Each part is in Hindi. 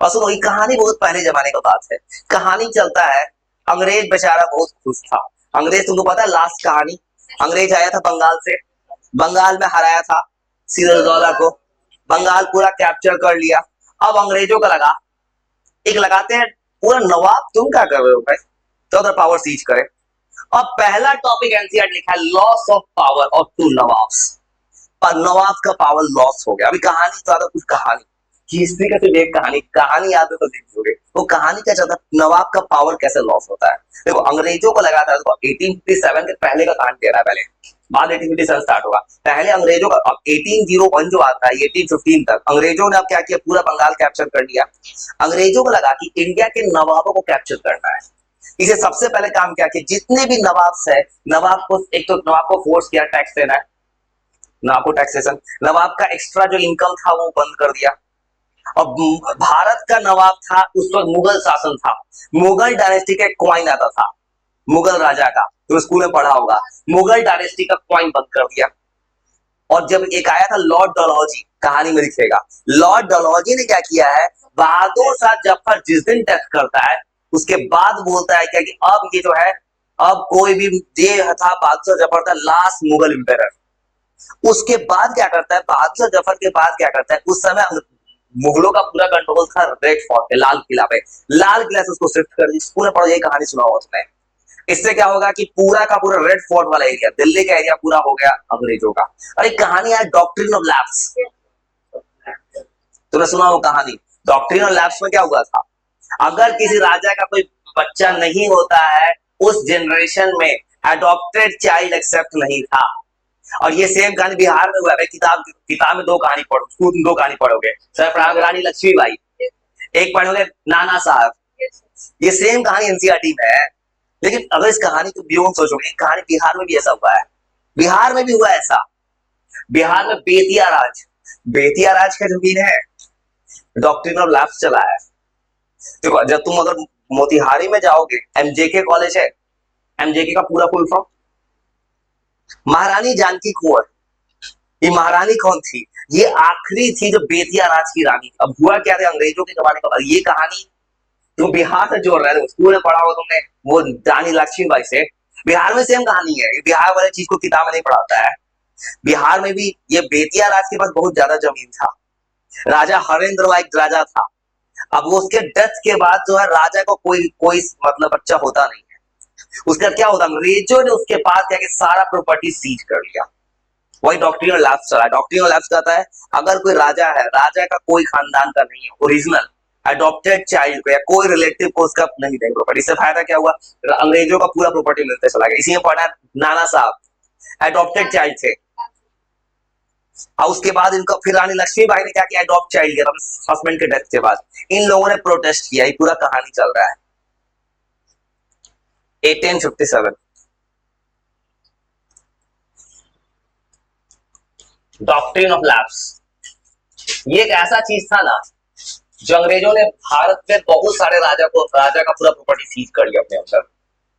और सुनो, ये कहानी बहुत पहले जमाने का बात है। कहानी चलता है, अंग्रेज बेचारा बहुत खुश था। अंग्रेज, तुमको पता है लास्ट कहानी, अंग्रेज आया था बंगाल से, बंगाल में हराया था सिराजदौला को, बंगाल पूरा कैप्चर कर लिया। अब अंग्रेजों का लगा, एक लगाते हैं पूरा नवाब तुम क्या कर रहे हो भाई, तो अगर पावर सीज करे। अब पहला टॉपिक एनसीईआरटी लिखा है, loss of power of to nawabs. पर नवाब का पावर लॉस हो गया। अभी कहानी ज्यादा कुछ कहानी कि हिस्ट्री का सिर्फ एक कहानी कहानी याद है तो देखोगे वो कहानी क्या चलता है, नवाब का पावर कैसे लॉस होता है। देखो अंग्रेजों को लगा था, देखो 1857 के पहले का कहानी दे रहा है, पहले बाद 1857 स्टार्ट होगा। पहले अंग्रेजों का, अब 1801 जो आता है 1815 तक, अंग्रेजों ने अब क्या किया, पूरा बंगाल कैप्चर कर लिया। अंग्रेजों को लगा कि इंडिया के नवाबों को कैप्चर करना है। इसे सबसे पहले काम क्या किया, जितने भी नवाब है, नवाब को एक तो नवाब को फोर्स किया टैक्स देना है, नवाब को टैक्सेशन, नवाब का एक्स्ट्रा जो इनकम था वो बंद कर दिया। अब भारत का नवाब था उस वक्त, मुगल शासन था, मुगल डायनेस्टी का कॉइन आता था, मुगल राजा का, तो स्कूल में पढ़ा होगा, मुगल डायनेस्टी का कॉइन बंद कर दिया। और जब एक आया था लॉर्ड डलहौजी, कहानी में दिखेगा, लॉर्ड डलहौजी ने क्या किया है, बहादुर शाह जफर जिस दिन डेथ करता है उसके बाद बोलता है क्या कि अब ये जो है, अब कोई भी, ये था बहादुर शाह जफर था लास्ट मुगल इंपेरर। उसके बाद क्या करता है, बहादुर शाह जफर के बाद क्या करता है, उस समय मुगलों का पूरा कंट्रोल था रेड फोर्ट पे, लाल किला पे, लाल किला से उसको शिफ्ट कर दी। पूरा पढ़ो, ये कहानी सुना होगा तुमने। इससे क्या होगा कि पूरा का पूरा रेड फोर्ट वाला एरिया, दिल्ली का एरिया पूरा हो गया अंग्रेजों का। और एक कहानी है डॉक्ट्रिन ऑफ लैप्स, तुमने सुना हो कहानी, डॉक्ट्रिन ऑफ लैप्स में क्या हुआ था, अगर किसी राजा का कोई बच्चा नहीं होता है, उस जनरेशन में अडॉप्टेड चाइल्ड एक्सेप्ट नहीं था। और ये सेम कहानी बिहार में हुआ है। किताब किताब में दो कहानी पढ़ो, स्कूल में दो कहानी पढ़ोगे, सरफराज रानी लक्ष्मीबाई, एक पढ़ोगे नाना साहब, ये सेम कहानी एनसीईआरटी में है। लेकिन अगर इस कहानी को बियॉन्ड सोचोगे, कहानी बिहार में भी ऐसा हुआ है, बिहार में भी हुआ ऐसा। बिहार में बेतिया राज का जमीन है, डॉक्ट्रिन ऑफ लैप्स चला है। देखो जब तुम अगर मोतिहारी में जाओगे, एमजेके कॉलेज है, एमजेके का पूरा फुल फॉर्म महारानी जानकी कुंवर। ये महारानी कौन थी, ये आखिरी थी जो बेतिया राज की रानी। अब हुआ क्या था अंग्रेजों के जमाने का, ये कहानी तुम बिहार से जोड़ रहे हो, स्कूल में पढ़ा हो तुमने वो रानी लक्ष्मीबाई से। बिहार में सेम कहानी है, बिहार वाले चीज को किताब में नहीं पढ़ाता है। बिहार में भी ये बेतिया राज के पास बहुत ज्यादा जमीन था, राजा हरेंद्र एक राजा था। अब वो उसके डेथ के बाद जो है राजा को कोई कोई मतलब बच्चा होता नहीं है, उसका क्या होता, अंग्रेजों ने उसके पास जाके सारा प्रॉपर्टी सीज कर लिया। वही डॉक्ट्रिन ऑफ लैप्स चला है। डॉक्ट्रिन ऑफ लैप्स कहता है अगर कोई राजा है, राजा का कोई खानदान का नहीं है, ओरिजिनल अडॉप्टेड चाइल्ड को या कोई रिलेटिव को उसका नहीं देंगे प्रॉपर्टी। इससे फायदा क्या हुआ, अंग्रेजों का पूरा प्रॉपर्टी मिलते चला गया। इसी में पढ़ा नाना साहब अडॉप्टेड चाइल्ड थे, और उसके बाद इनका फिर रानी लक्ष्मीबाई ने क्या किया, अडॉप्ट चाइल्ड किया हस्बैंड के डेथ के बाद। इन लोगों ने प्रोटेस्ट किया, ये पूरा कहानी चल रहा है। 1857 डॉक्ट्रिन ऑफ लैप्स, ये एक ऐसा चीज था ना जो अंग्रेजों ने भारत में बहुत सारे राजा का पूरा प्रॉपर्टी सीज कर लिया अपने अंदर।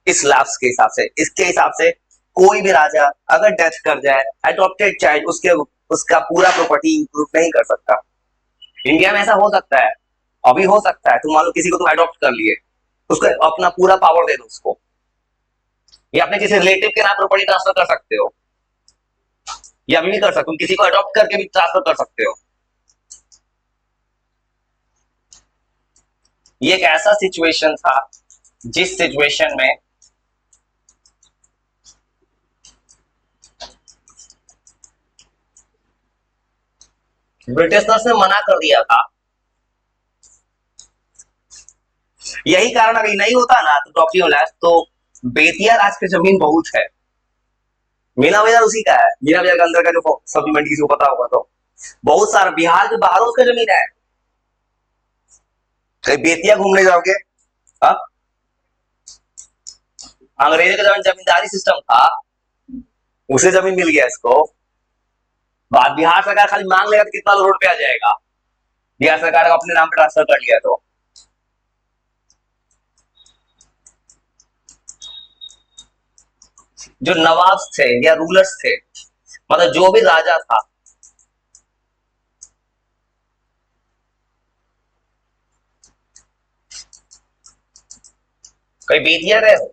इस लैप्स के हिसाब से, इसके हिसाब से कोई भी राजा अगर डेथ कर जाए, अडॉप्टेड चाइल्ड उसका पूरा प्रॉपर्टी इंक्लूड नहीं कर सकता। इंडिया में ऐसा हो सकता है, अभी हो सकता है, तुम मान लो किसी को तुम अडॉप्ट कर लिए, उसको अपना पूरा पावर दे दो उसको, या अपने किसी रिलेटिव के नाम प्रॉपर्टी ट्रांसफर कर सकते हो, या अभी भी कर सकते हो, किसी को अडॉप्ट करके भी ट्रांसफर कर सकते हो। ये एक ऐसा सिचुएशन था जिस सिचुएशन में ब्रिटिशर्स ने मना कर दिया था। यही कारण अगर नहीं होता ना तो डॉक्ट्रिन ऑफ लैप्स, तो बेतिया राज की जमीन बहुत है, मीना बाजार उसी का है, मीना बाजार के अंदर का जो सब्जी मंडी, किसी को पता होगा तो, बहुत सारा बिहार के बाहर उसका जमीन है। कहीं बेतिया घूमने जाओगे, हाँ, अंग्रेजों के जमीन जमींदारी सिस्टम था, उसे जमीन मिल गया इसको। बाद बिहार सरकार खाली मांग लेगा तो कितना रोड पे आ जाएगा, बिहार सरकार को अपने नाम पे ट्रांसफर कर लिया तो। जो नवाब थे या रूलर्स थे, मतलब जो भी राजा था, कहीं बेतिया गए हो?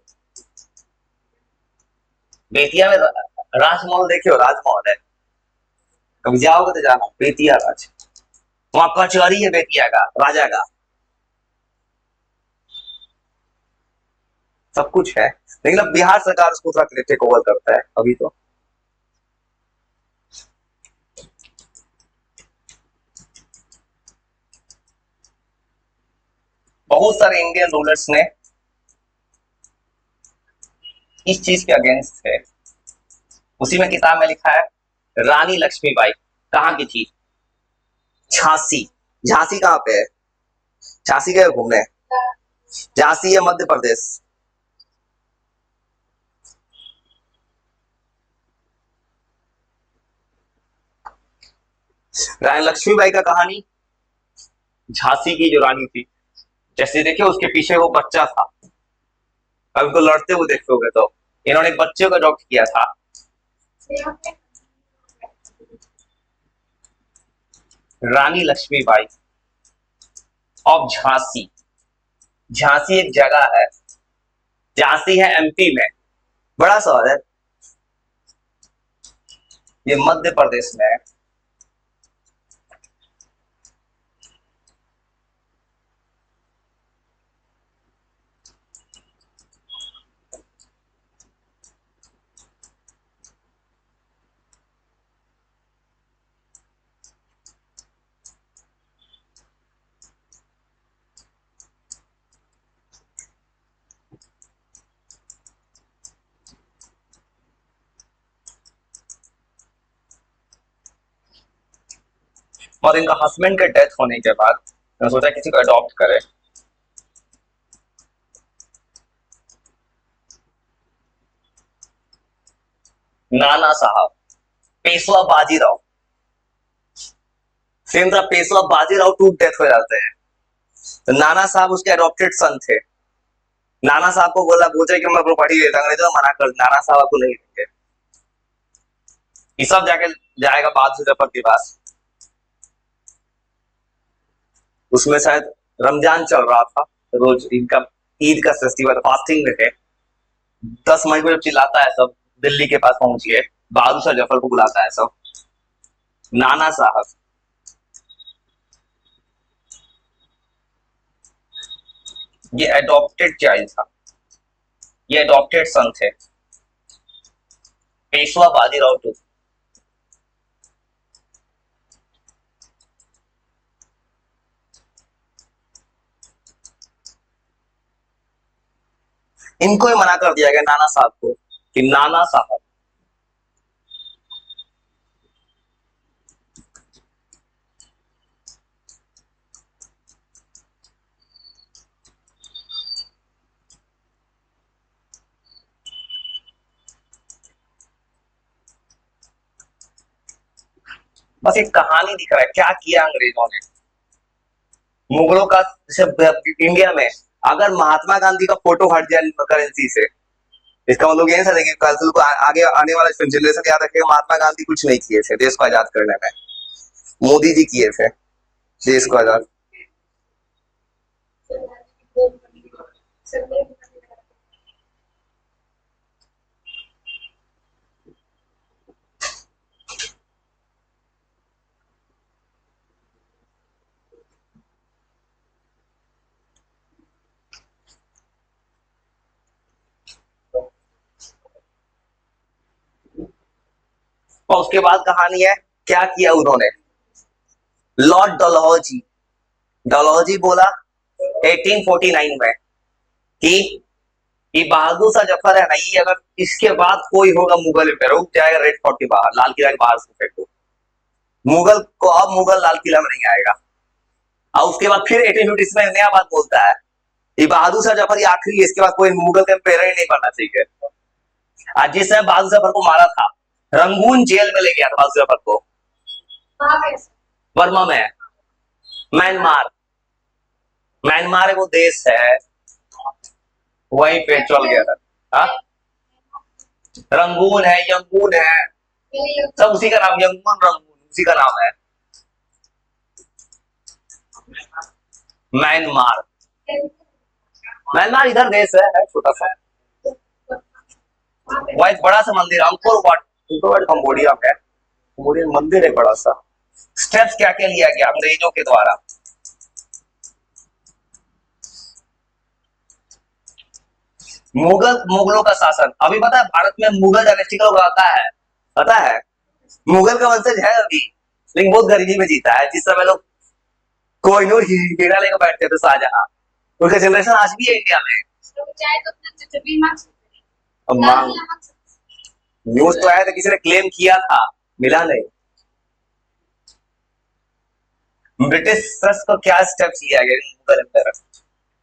बेतिया में राजमहल देखे हो? राजमहल है, कभी जाओगे तो जाना, बेतिया राज। वहां कचहरी है बेतिया का, राजा का, सब कुछ है। लेकिन अब बिहार सरकार उसको थोड़ा टेक ओवर करता है अभी तो। बहुत सारे इंडियन रूलर्स ने इस चीज के अगेंस्ट थे। उसी में किताब में लिखा है, रानी लक्ष्मीबाई कहाँ की थी? झांसी। झांसी कहाँ पे है? झांसी गए घूमने? झांसी है मध्य प्रदेश। रानी लक्ष्मीबाई का कहानी, झांसी की जो रानी थी, जैसे देखिए उसके पीछे वो बच्चा था, अब उनको लड़ते हुए देखोगे तो इन्होंने एक बच्चे को अडॉप्ट किया था। रानी लक्ष्मीबाई ऑफ झांसी। झांसी एक जगह है, झांसी है एमपी में, बड़ा शहर है, ये मध्य प्रदेश में है। और इनका हस्बैंड के डेथ होने के बाद मैंने सोचा किसी को अडॉप्ट करे। नाना साहब, पेशवा बाजीराव, सेम था, पेशवा बाजीराव टू डेथ हो जाते हैं, तो नाना साहब उसके अडॉप्टेड सन थे। नाना साहब को बोला, पूछे कि मैं प्रॉपर्टी देता, अंग्रेजों मना कर, नाना साहब को नहीं देंगे। ये सब जाके जाएगा बाद जफर के पास, उसमें शायद रमजान चल रहा था, रोज इनका ईद का फेस्टिवल, फास्टिंग में थे। 10 मई को जब चिल्लाता है सब, दिल्ली के पास पहुंच गए, बहादुर शाह जफर को बुलाता है सब। नाना साहब ये एडॉप्टेड चाइल्ड था, ये एडॉप्टेड सन थे, पेशवा बाजीराव टू। इनको ही मना कर दिया गया नाना साहब को, कि नाना साहब बस एक कहानी दिख रहा है क्या किया अंग्रेजों ने। मुगलों का इंडिया में अगर महात्मा गांधी का फोटो हट जाए करेंसी से, इसका मतलब ये नहीं कि कल को आगे आने वाला जनरेशन याद रखेगा महात्मा गांधी कुछ नहीं किए थे देश को आजाद करने में, मोदी जी किए थे देश को आजाद। और उसके बाद कहानी है क्या किया उन्होंने। लॉर्ड डलहौजी, डलहौजी बोला 1849 में कि ये बहादुर शाह जफर है ना, ये अगर इसके बाद कोई होगा मुगल पे, रुक जाएगा रेड फोर्ट के बाहर, लाल किला के बाहर से फेंको मुगल को, अब मुगल लाल किला में नहीं आएगा। और उसके बाद फिर 1850 में नया बात बोलता है, ये बहादुर शाह जफर ये आखिरी है, इसके बाद कोई मुगल का एम्पायर ही नहीं बनना चाहिए। आज जिसने बहादुर जफर को मारा था, रंगून जेल में ले गया था बहादुर जफर को, बर्मा में, म्यांमार, म्यांमार वो देश है, वहीं पे चल गया था। हा? रंगून है, यंगून है, सब उसी का नाम, यंगून रंगून उसी का नाम है, म्यांमार। म्यांमार इधर देश है छोटा सा। वहाँ एक बड़ा सा मंदिर अंकोर वाट कम्बोडिया में है। कम्बोडिया मंदिर है बड़ा सा। स्टेप्स क्या क्या लिया गया अंग्रेजों के द्वारा। मुगलों का शासन। अभी पता है भारत में मुगल डायनेस्टी का लोग आता है, पता है मुगल का वंशज है अभी, लेकिन बहुत गरीबी में जीता है। जिस समय लोग कोहिनूर हीरा लेकर बैठते थे शाहजहां, उनका जनरेशन आज भी है इंडिया में। अब मांग न्यूज तो आया था, किसी ने क्लेम किया था, मिला नहीं। ब्रिटिश को क्या स्टेप्स लिया गया मुगल एम्पायर।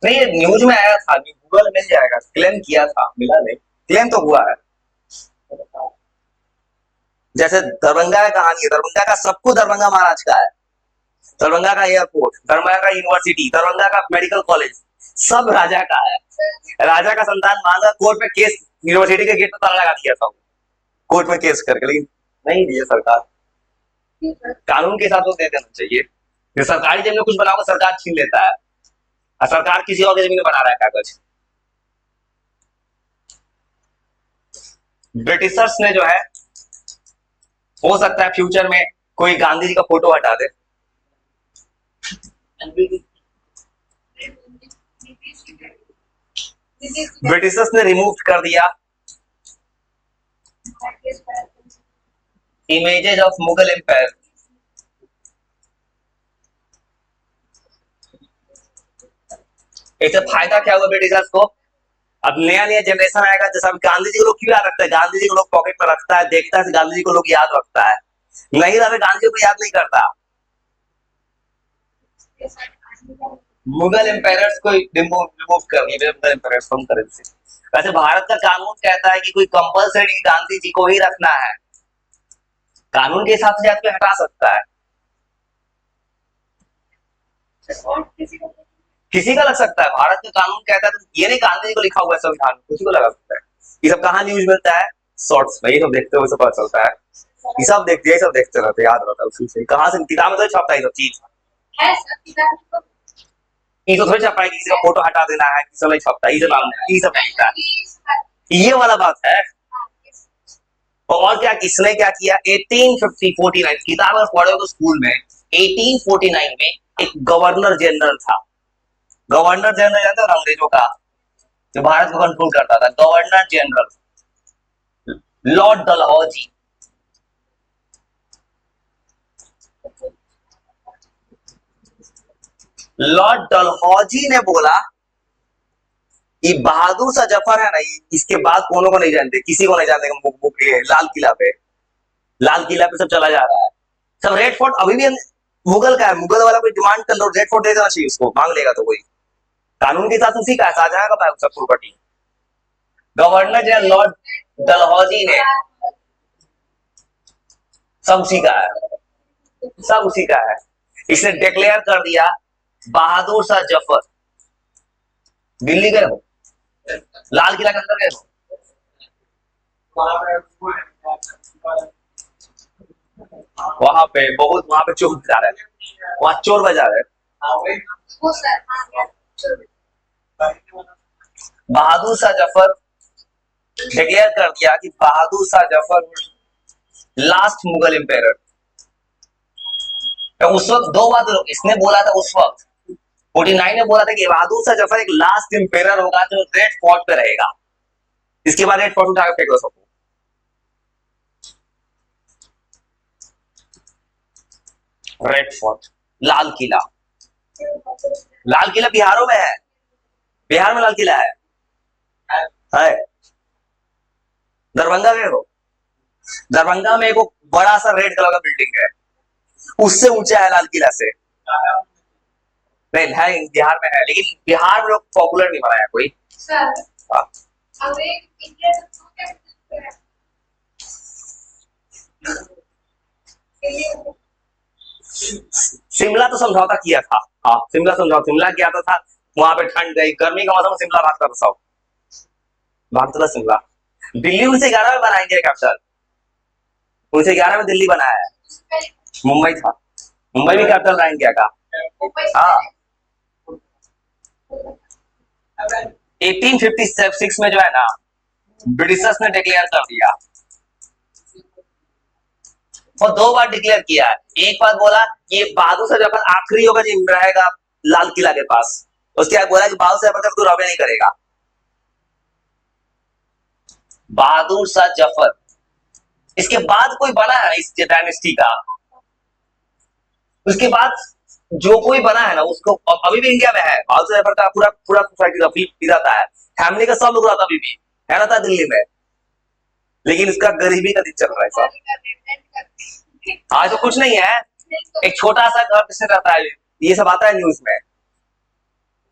नहीं ये न्यूज में आया था, गूगल मिल जाएगा, क्लेम किया था, मिला नहीं। क्लेम तो हुआ है। जैसे दरभंगा का कहानी है, दरभंगा का सबको दरभंगा महाराज का है। दरभंगा का एयरपोर्ट, दरभंगा का यूनिवर्सिटी, दरभंगा का मेडिकल कॉलेज, सब राजा का है। राजा का संतान मांगा, कोर्ट में केस, यूनिवर्सिटी के गेट पर ताला लगा दिया था, कोर्ट में केस करके, लेकिन नहीं दिया सरकार। कानून के हिसाब से दे देना चाहिए। जो सरकारी जमीन में कुछ बनाओगे सरकार छीन लेता है, और सरकार किसी और की जमीन में बना रहा है कागज। ब्रिटिशर्स ने जो है, हो सकता है फ्यूचर में कोई गांधी जी का फोटो हटा दे। ब्रिटिशर्स ने रिमूव कर दिया इमेजेस ऑफ मुगल एम्पायर। इससे फायदा क्या हुआ ब्रिटिशर्स को। अब नया नया जनरेशन आएगा, जैसे अब गांधी जी को लोग क्यों याद रखता है, गांधी जी को लोग पॉकेट में रखता है, देखता है, गांधी जी को लोग याद रखता है। नहीं रहा गांधी जी को याद नहीं करता। मुगल एम्पायर्स को रिमूव कर दिया, मुगल एम्पायर्स कम कर से। वैसे भारत का कानून कहता है कि कोई कंपलसरी गांधी जी को ही रखना है, कानून के हिसाब से कोई हटा सकता है, किसी का लग सकता है। भारत का कानून कहता है, तो ये नहीं गांधी जी को लिखा हुआ है संविधान, किसी को लगा सकता है। ये सब कहाँ न्यूज मिलता है, शॉर्ट्स में, ये सब देखते हुए पता चलता है। ये सब देखते रहते, याद रहता है उसी से। कहाँ से किताब में तो छपता है ये सब चीज, ये तो थोड़ी छपा है किसी का फोटो हटा देना है, किसी नहीं छपता, ये सब लिखता है, ये वाला बात है। और क्या किसने क्या किया, 1849 किताब अगर पढ़े हो तो स्कूल में, 1849 में एक गवर्नर जनरल था। गवर्नर जनरल जानते हो अंग्रेजों का, जो भारत को कंट्रोल करता था, governor general Lord Dalhousie. Lord Dalhousie ने बोला कि बहादुर शाह जफर है ना, इसके बाद कोनो को नहीं जानते, किसी को नहीं जानते। लाल किला पे सब चला जा रहा है, सब रेड फोर्ट अभी भी मुगल का है। मुगल वाला कोई डिमांड कर लो, रेड फोर्ट दे देना चाहिए उसको, मांग लेगा तो कोई। कानून के साथ उसी का है, शाहजहां का सब property. Governor general Lord Dalhousie ने, सब उसी का है, सब उसी का है। इसने डिक्लेयर कर दिया बहादुर शाह जफर। दिल्ली गए हो, लाल किला के अंदर गए हो, वहां पे बहुत, वहां पे चोर बाजार है, वहां चोर बाजार है। बहादुर शाह जफर डिक्लेयर कर दिया कि बहादुर शाह जफर लास्ट मुगल एम्पायर। तो उस वक्त दो बात इसने बोला था, उस वक्त 49 ने बोला था कि बहादुर शाह जफर एक लास्ट एम्पायर होगा जो रेड फोर्ट पे रहेगा, इसके बाद रेड फोर्ट उठा के फेंक दो सबको। रेड फोर्ट, लाल किला, लाल किला बिहारों में है, बिहार में लाल किला है। दरभंगा में हो, दरभंगा में एक बड़ा सा रेड कलर का बिल्डिंग है, उससे ऊंचा है लाल किला से। नहीं है, बिहार में है, लेकिन बिहार में लोग पॉपुलर नहीं बनाया कोई। शिमला तो समझौता किया था, हाँ शिमला समझौता, शिमला किया था। वहां पे ठंड गई, गर्मी का मौसम में शिमला भागता था, सब भागता था शिमला। दिल्ली 1911 में बना इंडिया कैपिटल, 1911 में दिल्ली बनाया है। मुंबई था, मुंबई भी कैपिटल रहा इंडिया का। हाँ 1856 में जो है ना ब्रिटिशर्स ने डिक्लेयर कर दिया, और 2 बार डिक्लेयर किया है। एक बार बोला कि बहादुर शाह जफर आखिरी होगा जो रहेगा लाल किला के पास, उसके बाद बोला कि बहादुर शाह जफर तो रबे नहीं करेगा। बहादुर शाह जफर, इसके बाद कोई बना है इस डायनेस्टी का, उसके बाद जो कोई बना है ना उसको अभी भी इंडिया में है। बहादुर शाह जफर का पूरा पूरा सोसाइटी का फील जाता है, फैमिली का सब लोग रहता अभी भी है ना, था दिल्ली में, लेकिन इसका गरीबी का दिन चल रहा है सब। आज तो कुछ नहीं है, एक छोटा सा घर से रहता है, ये सब आता है न्यूज में,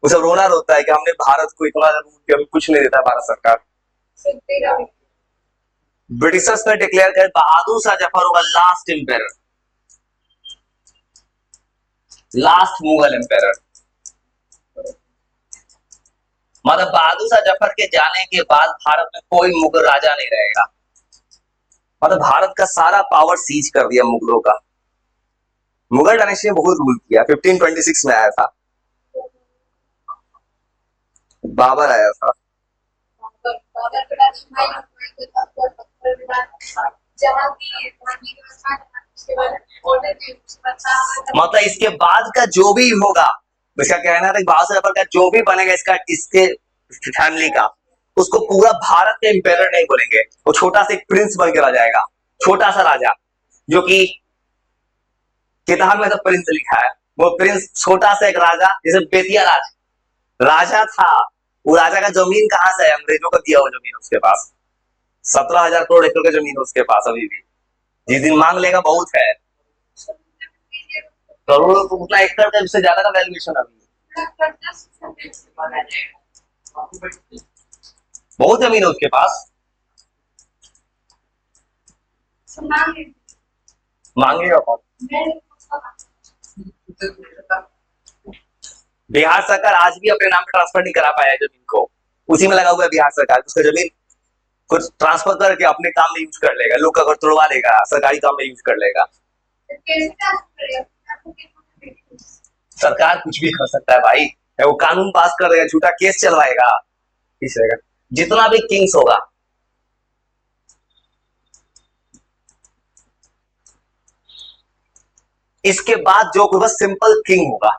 वो सब रोना रोता है कि हमने भारत को इतना अभी कुछ नहीं देता भारत सरकार। ब्रिटिशर्स ने डिक्लेयर कर बहादुर शाह जफर होगा last empire, last Mughal empire. मतलब बहादुर शाह जफर के जाने के बाद भारत में कोई मुगल राजा नहीं रहेगा, मतलब भारत का सारा पावर सीज कर दिया मुगलों का। मुगल डायनेस्टी ने बहुत रूल किया। 1526 में आया था, बाबर आया था। मतलब इसके बाद का जो भी होगा, इसका कहना था बहादुर जफर का जो भी बनेगा इसका इसके फैमिली का, उसको पूरा भारत के एम्पायर नहीं बोलेंगे, वो छोटा सा एक प्रिंस बन के रह जाएगा, छोटा सा राजा, जो कि किताब में तो प्रिंस लिखा है, वो प्रिंस छोटा सा एक राजा, जैसे बेतिया राजा था, वो राजा का जमीन कहां से है, अंग्रेजों का दिया हुआ जमीन उसके पास, 17,000 करोड़ एकड़ की जमीन उसके पास अभी भी, जिस दिन मांग लेगा बहुत है, करोड़ों को उतना एकड़ का उससे ज्यादा का वैल्यूएशन अभी, बहुत जमीन है उसके पास, मांगेगा कौन। बिहार सरकार आज भी अपने नाम पे ट्रांसफर नहीं करा पाया है जमीन को, उसी में लगा हुआ है बिहार सरकार, उसका जमीन कुछ ट्रांसफर करके अपने काम में यूज कर लेगा, लोग का घर तोड़वा लेगा, सरकारी काम में यूज कर लेगा। सरकार कुछ भी कर सकता है भाई, वो कानून पास कर देगा, झूठा केस चलवाएगा, जितना भी किंग्स होगा। इसके बाद जो होगा सिंपल किंग होगा,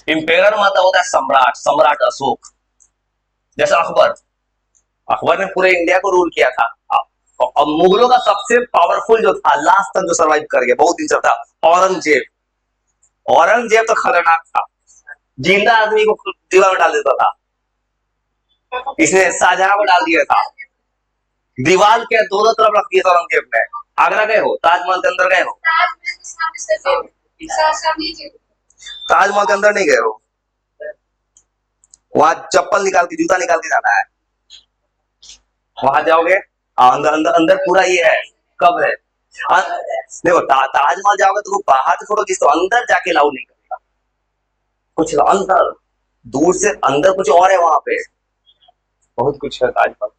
इंपेरर मतलब होता है सम्राट, सम्राट अशोक, जैसे अकबर ने पूरे इंडिया को रूल किया था। और मुगलों का सबसे पावरफुल जो था लास्ट तक जो सर्वाइव कर गया, बहुत दिन था, औरंगजेब। औरंगजेब तो खतरनाक था, जिंदा आदमी को दीवार में डाल देता था, इसने शाहजहां को डाल दिया था, दीवार के दोनों तरफ रख दिया था औरंगजेब ने। आगरा गए हो, ताजमहल के अंदर गए हो? ताजमहल के अंदर नहीं गए हो, वहां चप्पल निकाल के, जूता निकाल के जाना है, वहां जाओगे, अंदर अंदर अंदर पूरा ये है, कब है देखो, ताजमहल जाओगे तो बाहर से फोटो खींच, तो अंदर जाके अलाउ नहीं करेगा, कुछ अंदर, दूर से अंदर कुछ और है, वहां पे बहुत कुछ है ताजमहल।